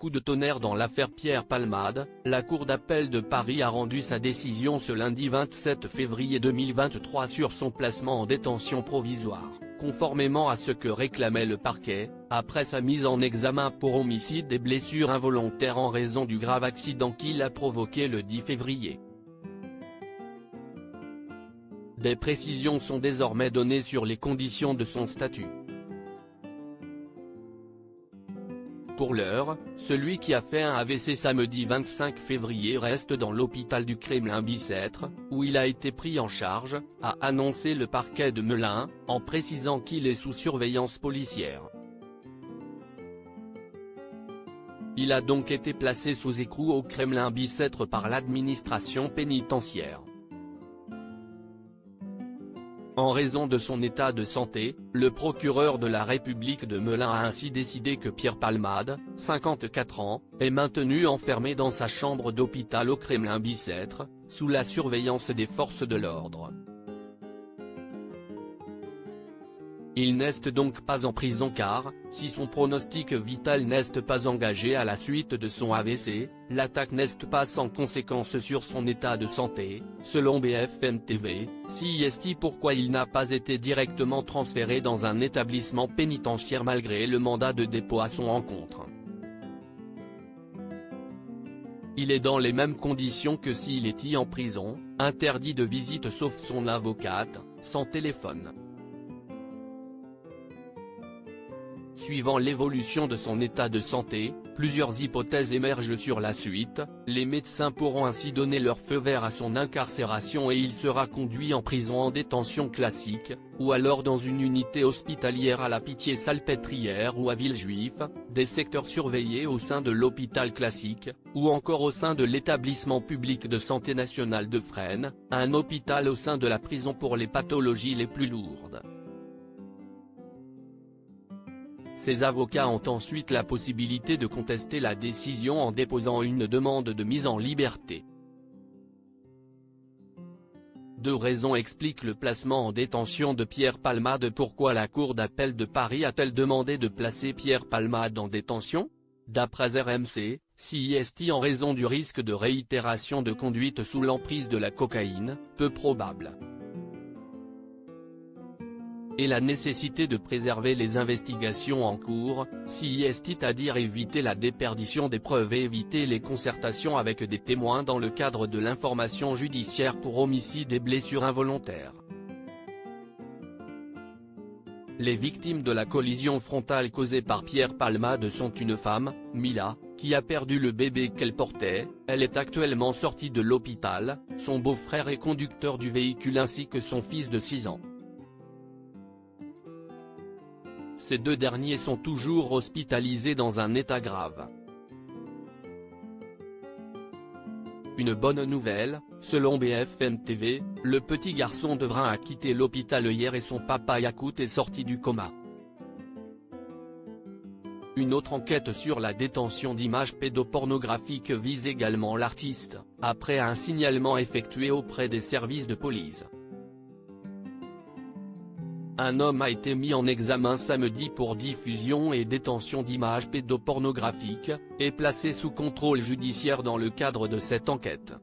coup de tonnerre dans l'affaire Pierre Palmade, la Cour d'appel de Paris a rendu sa décision ce lundi 27 février 2023 sur son placement en détention provisoire, conformément à ce que réclamait le parquet, après sa mise en examen pour homicide et blessures involontaires en raison du grave accident qu'il a provoqué le 10 février. Des précisions sont désormais données sur les conditions de son statut. Pour l'heure, celui qui a fait un AVC samedi 25 février reste dans l'hôpital du Kremlin-Bicêtre, où il a été pris en charge, a annoncé le parquet de Melun, en précisant qu'il est sous surveillance policière. Il a donc été placé sous écrou au Kremlin-Bicêtre par l'administration pénitentiaire. En raison de son état de santé, le procureur de la République de Melun a ainsi décidé que Pierre Palmade, 54 ans, est maintenu enfermé dans sa chambre d'hôpital au Kremlin-Bicêtre, sous la surveillance des forces de l'ordre. Il n'est donc pas en prison car, si son pronostic vital n'est pas engagé à la suite de son AVC, l'attaque n'est pas sans conséquence sur son état de santé, selon BFM TV. Pourquoi il n'a pas été directement transféré dans un établissement pénitentiaire malgré le mandat de dépôt à son encontre. Il est dans les mêmes conditions que s'il était en prison, interdit de visite sauf son avocate, sans téléphone. Suivant l'évolution de son état de santé, plusieurs hypothèses émergent sur la suite. Les médecins pourront ainsi donner leur feu vert à son incarcération et il sera conduit en prison en détention classique, ou alors dans une unité hospitalière à la Pitié-Salpêtrière ou à Villejuif, des secteurs surveillés au sein de l'hôpital classique, ou encore au sein de l'établissement public de santé nationale de Fresnes, un hôpital au sein de la prison pour les pathologies les plus lourdes. Ses avocats ont ensuite la possibilité de contester la décision en déposant une demande de mise en liberté. Deux raisons expliquent le placement en détention de Pierre Palmade. Pourquoi la Cour d'appel de Paris a-t-elle demandé de placer Pierre Palmade en détention? D'après RMC, CIST en raison du risque de réitération de conduite sous l'emprise de la cocaïne, peu probable. Et la nécessité de préserver les investigations en cours, c'est-à-dire éviter la déperdition des preuves et éviter les concertations avec des témoins dans le cadre de l'information judiciaire pour homicide et blessures involontaires. Les victimes de la collision frontale causée par Pierre Palmade sont une femme, Mila, qui a perdu le bébé qu'elle portait. Elle est actuellement sortie de l'hôpital, son beau-frère est conducteur du véhicule ainsi que son fils de 6 ans. Ces deux derniers sont toujours hospitalisés dans un état grave. Une bonne nouvelle, selon BFM TV, le petit garçon de 20 a quitté l'hôpital hier et son papa Yakout est sorti du coma. Une autre enquête sur la détention d'images pédopornographiques vise également l'artiste, après un signalement effectué auprès des services de police. Un homme a été mis en examen samedi pour diffusion et détention d'images pédopornographiques, et placé sous contrôle judiciaire dans le cadre de cette enquête.